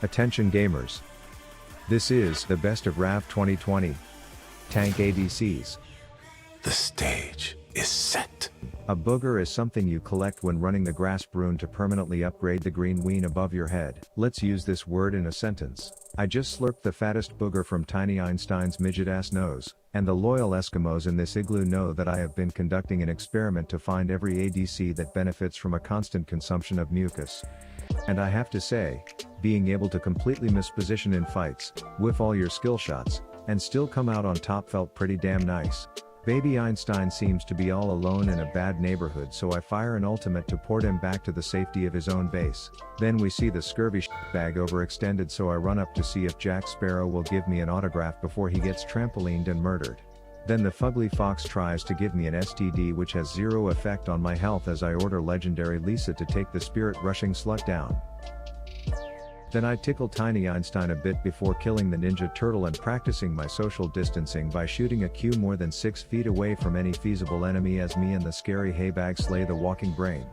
Attention gamers. This is the best of RAV 2020. Tank ADCs. The stage is set. A booger is something you collect when running the grasp rune to permanently upgrade the green ween above your head. Let's use this word in a sentence. I just slurped the fattest booger from Tiny Einstein's midget-ass nose, and the loyal Eskimos in this igloo know that I have been conducting an experiment to find every ADC that benefits from a constant consumption of mucus. And I have to say, being able to completely misposition in fights, whiff all your skill shots, and still come out on top felt pretty damn nice. Baby Einstein seems to be all alone in a bad neighborhood, so I fire an ultimate to port him back to the safety of his own base. Then we see the scurvy bag overextended, so I run up to see if Jack Sparrow will give me an autograph before he gets trampolined and murdered. Then the fugly fox tries to give me an STD, which has zero effect on my health, as I order legendary Lisa to take the spirit rushing slut down. Then I tickle Tiny Einstein a bit before killing the Ninja Turtle and practicing my social distancing by shooting a Q more than 6 feet away from any feasible enemy as me and the scary haybag slay the walking brain.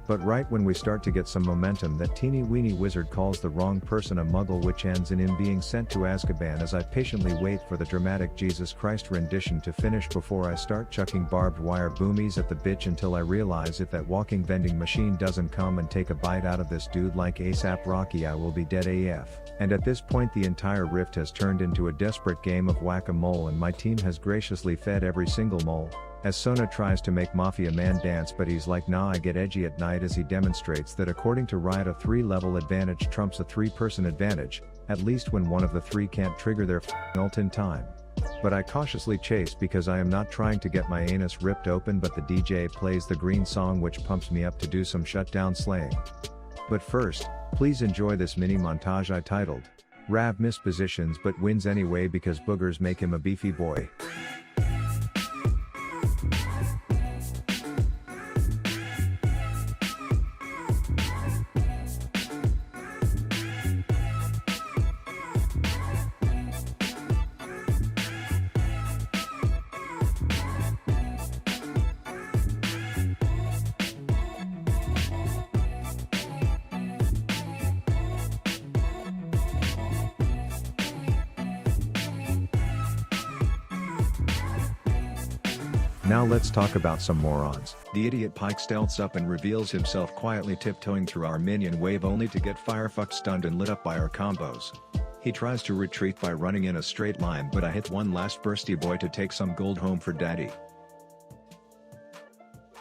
But right when we start to get some momentum, that teeny weeny wizard calls the wrong person a muggle, which ends in him being sent to Azkaban as I patiently wait for the dramatic Jesus Christ rendition to finish before I start chucking barbed wire boomies at the bitch until I realize if that walking vending machine doesn't come and take a bite out of this dude like ASAP Rocky, I will be dead AF. And at this point the entire rift has turned into a desperate game of whack-a-mole, and my team has graciously fed every single mole. As Sona tries to make Mafia Man dance, but he's like, nah, I get edgy at night, as he demonstrates that according to Riot a 3-level advantage trumps a 3-person advantage, at least when one of the 3 can't trigger their ult in time. But I cautiously chase because I am not trying to get my anus ripped open, but the DJ plays the green song, which pumps me up to do some shutdown slaying. But first, please enjoy this mini montage I titled, RAV Mispositions but Wins Anyway because Boogers Make Him a Beefy Boy. Now let's talk about some morons. The idiot Pike stealths up and reveals himself quietly tiptoeing through our minion wave, only to get firefucked, stunned and lit up by our combos. He tries to retreat by running in a straight line, but I hit one last bursty boy to take some gold home for daddy.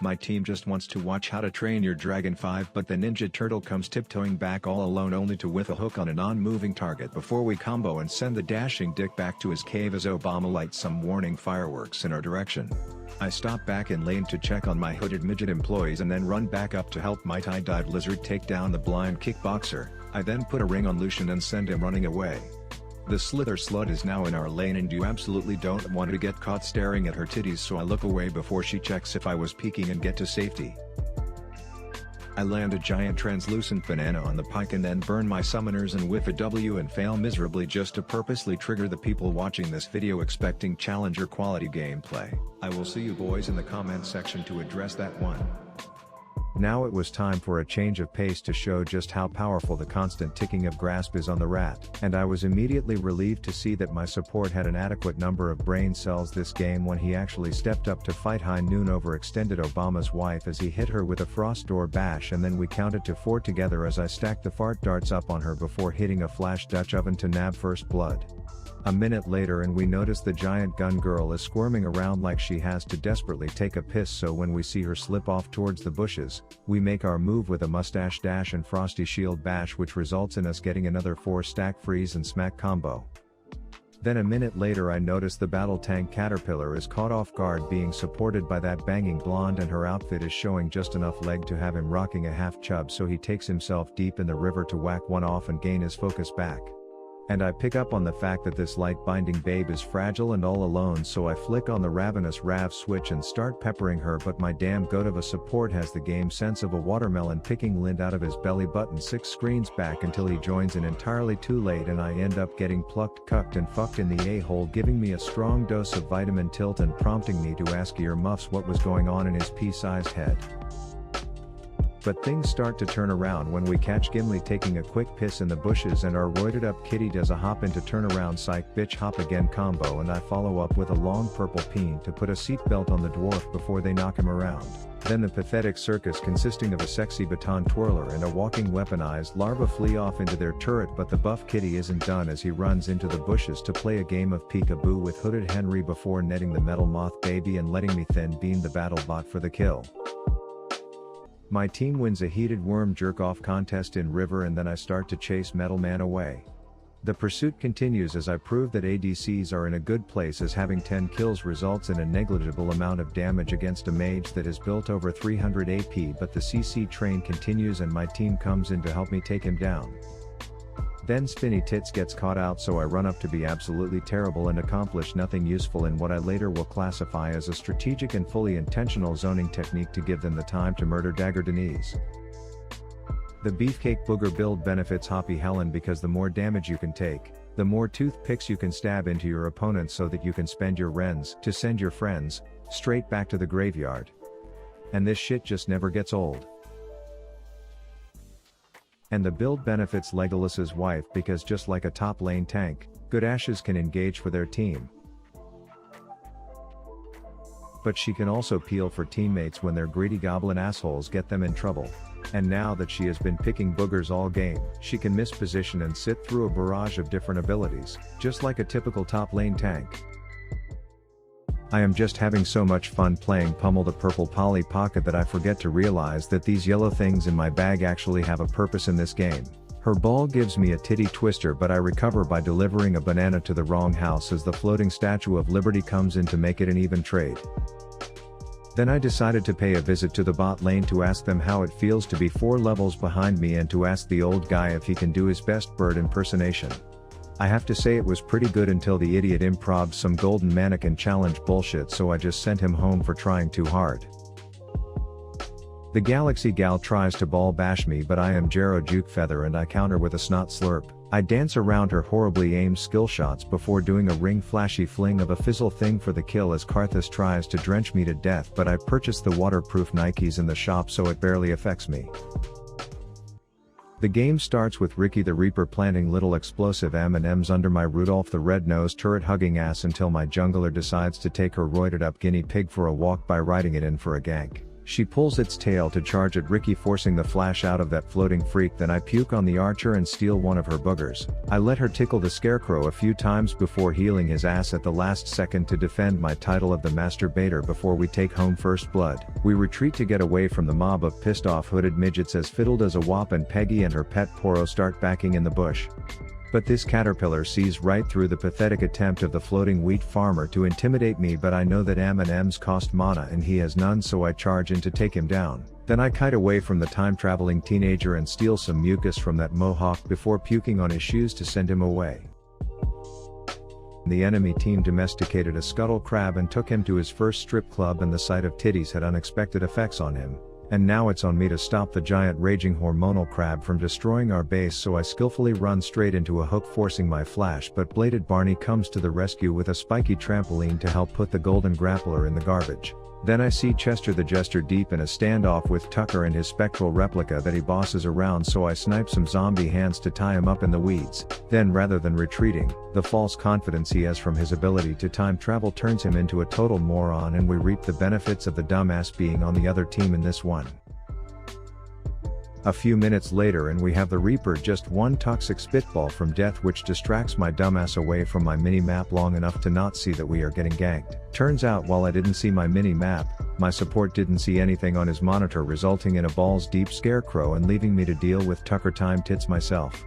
My team just wants to watch How to Train Your Dragon 5, but the Ninja Turtle comes tiptoeing back all alone, only to whiff a hook on a non-moving target before we combo and send the dashing dick back to his cave as Obama lights some warning fireworks in our direction. I stop back in lane to check on my hooded midget employees and then run back up to help my tie-dyed lizard take down the blind kickboxer. I then put a ring on Lucian and send him running away. The slither slut is now in our lane, and you absolutely don't want to get caught staring at her titties, so I look away before she checks if I was peeking and get to safety. I land a giant translucent banana on the Pike and then burn my summoners and whiff a W and fail miserably just to purposely trigger the people watching this video expecting challenger quality gameplay. I will see you boys in the comment section to address that one. Now it was time for a change of pace to show just how powerful the constant ticking of grasp is on the rat, and I was immediately relieved to see that my support had an adequate number of brain cells this game when he actually stepped up to fight High Noon overextended Obama's wife as he hit her with a frost door bash, and then we counted to 4 together as I stacked the fart darts up on her before hitting a flash Dutch oven to nab first blood. A minute later and we notice the giant gun girl is squirming around like she has to desperately take a piss, so when we see her slip off towards the bushes, we make our move with a mustache dash and frosty shield bash, which results in us getting another 4-stack freeze and smack combo. Then a minute later I notice the battle tank Caterpillar is caught off guard being supported by that banging blonde, and her outfit is showing just enough leg to have him rocking a half chub, so he takes himself deep in the river to whack one off and gain his focus back. And I pick up on the fact that this light binding babe is fragile and all alone, so I flick on the ravenous RAV switch and start peppering her, but my damn goat of a support has the game sense of a watermelon picking lint out of his belly button 6 screens back until he joins in entirely too late, and I end up getting plucked, cucked and fucked in the a-hole, giving me a strong dose of vitamin tilt and prompting me to ask earmuffs what was going on in his pea-sized head. But things start to turn around when we catch Gimli taking a quick piss in the bushes and our roided up kitty does a hop into turnaround psych bitch hop again combo, and I follow up with a long purple peen to put a seatbelt on the dwarf before they knock him around. Then the pathetic circus consisting of a sexy baton twirler and a walking weaponized larva flee off into their turret, but the buff kitty isn't done as he runs into the bushes to play a game of peekaboo with Hooded Henry before netting the metal moth baby and letting me thin beam the battle bot for the kill. My team wins a heated worm jerk-off contest in river, and then I start to chase Metal Man away. The pursuit continues as I prove that ADCs are in a good place, as having 10 kills results in a negligible amount of damage against a mage that is built over 300 AP, but the CC train continues and my team comes in to help me take him down. Then Spinny Tits gets caught out, so I run up to be absolutely terrible and accomplish nothing useful in what I later will classify as a strategic and fully intentional zoning technique to give them the time to murder Dagger Denise. The Beefcake Booger build benefits Hoppy Helen because the more damage you can take, the more toothpicks you can stab into your opponents so that you can spend your rens to send your friends straight back to the graveyard. And this shit just never gets old. And the build benefits Legolas's wife because just like a top lane tank, good ashes can engage for their team. But she can also peel for teammates when their greedy goblin assholes get them in trouble. And now that she has been picking boogers all game, she can miss position and sit through a barrage of different abilities, just like a typical top lane tank. I am just having so much fun playing Pummel the Purple Polly Pocket that I forget to realize that these yellow things in my bag actually have a purpose in this game. Her ball gives me a titty twister, but I recover by delivering a banana to the wrong house as the floating Statue of Liberty comes in to make it an even trade. Then I decided to pay a visit to the bot lane to ask them how it feels to be 4 levels behind me and to ask the old guy if he can do his best bird impersonation. I have to say it was pretty good until the idiot improv'd some golden mannequin challenge bullshit, so I just sent him home for trying too hard. The Galaxy Gal tries to ball bash me, but I am Jero Jukefeather and I counter with a snot slurp. I dance around her horribly aimed skill shots before doing a ring flashy fling of a fizzle thing for the kill as Karthus tries to drench me to death, but I purchased the waterproof Nikes in the shop so it barely affects me. The game starts with Ricky the Reaper planting little explosive M&Ms under my Rudolph the Red-Nosed turret hugging ass until my jungler decides to take her roided up guinea pig for a walk by riding it in for a gank. She pulls its tail to charge at Ricky, forcing the flash out of that floating freak. Then I puke on the archer and steal one of her boogers. I let her tickle the scarecrow a few times before healing his ass at the last second to defend my title of the masturbator before we take home first blood. We retreat to get away from the mob of pissed off hooded midgets as Fiddle does a whop and Peggy and her pet Poro start backing in the bush. But this caterpillar sees right through the pathetic attempt of the floating wheat farmer to intimidate me, but I know that M&Ms cost mana and he has none, so I charge in to take him down. Then I kite away from the time-traveling teenager and steal some mucus from that mohawk before puking on his shoes to send him away. The enemy team domesticated a scuttle crab and took him to his first strip club, and the sight of titties had unexpected effects on him. And now it's on me to stop the giant raging hormonal crab from destroying our base, so I skillfully run straight into a hook forcing my flash, but bladed Barney comes to the rescue with a spiky trampoline to help put the golden grappler in the garbage. Then I see Chester the Jester deep in a standoff with Tucker and his spectral replica that he bosses around, so I snipe some zombie hands to tie him up in the weeds. Then rather than retreating, the false confidence he has from his ability to time travel turns him into a total moron, and we reap the benefits of the dumbass being on the other team in this one. A few minutes later and we have the Reaper just one toxic spitball from death, which distracts my dumbass away from my mini-map long enough to not see that we are getting ganked. Turns out while I didn't see my mini-map, my support didn't see anything on his monitor, resulting in a balls deep scarecrow and leaving me to deal with Tucker time tits myself.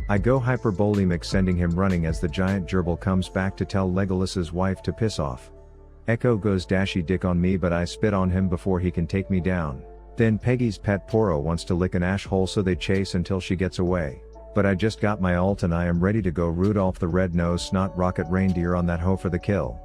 I go hyperbolemic, sending him running as the giant gerbil comes back to tell Legolas's wife to piss off. Echo goes dashy dick on me, but I spit on him before he can take me down. Then Peggy's pet Poro wants to lick an ash hole, so they chase until she gets away. But I just got my ult and I am ready to go Rudolph the Red-Nosed Snot Rocket Reindeer on that hoe for the kill.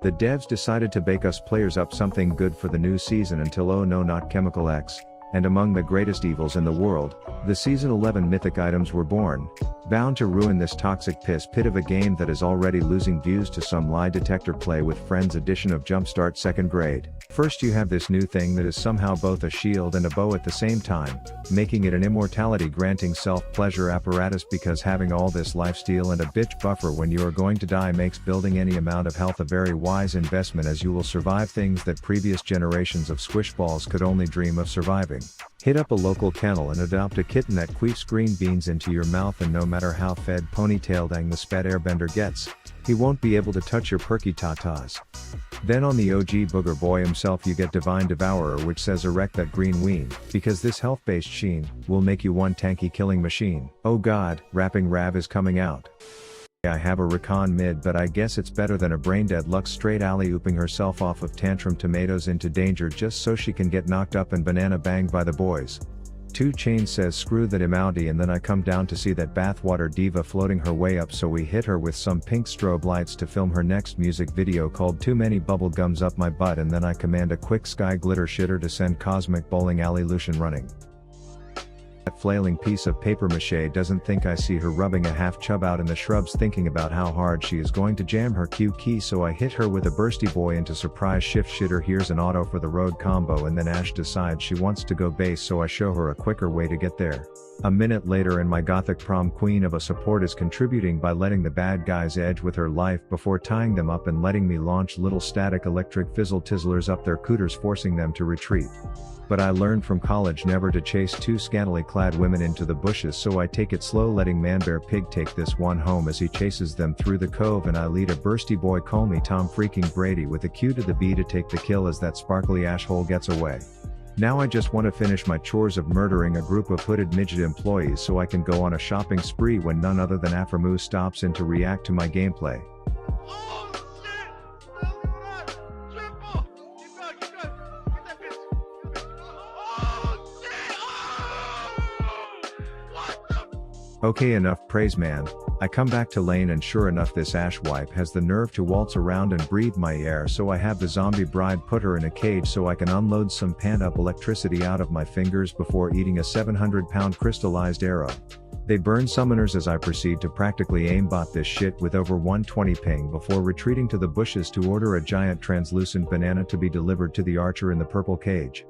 The devs decided to bake us players up something good for the new season until oh no, not Chemical X. And among the greatest evils in the world, the Season 11 mythic items were born, bound to ruin this toxic piss pit of a game that is already losing views to some lie detector play with friends edition of Jumpstart 2nd grade. First you have this new thing that is somehow both a shield and a bow at the same time, making it an immortality granting self-pleasure apparatus because having all this lifesteal and a bitch buffer when you are going to die makes building any amount of health a very wise investment, as you will survive things that previous generations of squishballs could only dream of surviving. Hit up a local kennel and adopt a kitten that queefs green beans into your mouth, and no matter how fed ponytail dang the sped airbender gets, he won't be able to touch your perky tatas. Then on the OG booger boy himself you get Divine Devourer, which says erect that green ween, because this health-based sheen will make you one tanky killing machine. Oh god, rapping RAV is coming out. I have a recon mid, but I guess it's better than a brain-dead Lux straight alley-ooping herself off of Tantrum Tomatoes into danger just so she can get knocked up and banana banged by the boys. 2 Chainz says screw that Imouty, and then I come down to see that bathwater diva floating her way up, so we hit her with some pink strobe lights to film her next music video called Too Many Bubble Gums Up My Butt, and then I command a quick sky glitter shitter to send cosmic bowling alley Lucian running. That flailing piece of paper mache doesn't think I see her rubbing a half chub out in the shrubs thinking about how hard she is going to jam her Q key, so I hit her with a bursty boy into surprise shift shitter. Here's an auto for the road combo, and then Ash decides she wants to go base, so I show her a quicker way to get there. A minute later and my gothic prom queen of a support is contributing by letting the bad guys edge with her life before tying them up and letting me launch little static electric fizzle tizzlers up their cooters, forcing them to retreat. But I learned from college never to chase 2 scantily clad women into the bushes, so I take it slow, letting Manbear Pig take this one home as he chases them through the cove, and I lead a bursty boy, call me Tom freaking Brady, with a Q to the B to take the kill as that sparkly asshole gets away. Now I just want to finish my chores of murdering a group of hooded midget employees so I can go on a shopping spree when none other than Aframu stops in to react to my gameplay. Okay, enough praise man. I come back to lane and sure enough this ash wipe has the nerve to waltz around and breathe my air, so I have the zombie bride put her in a cage so I can unload some panned up electricity out of my fingers before eating a 700-pound crystallized arrow. They burn summoners as I proceed to practically aimbot this shit with over 120 ping before retreating to the bushes to order a giant translucent banana to be delivered to the archer in the purple cage.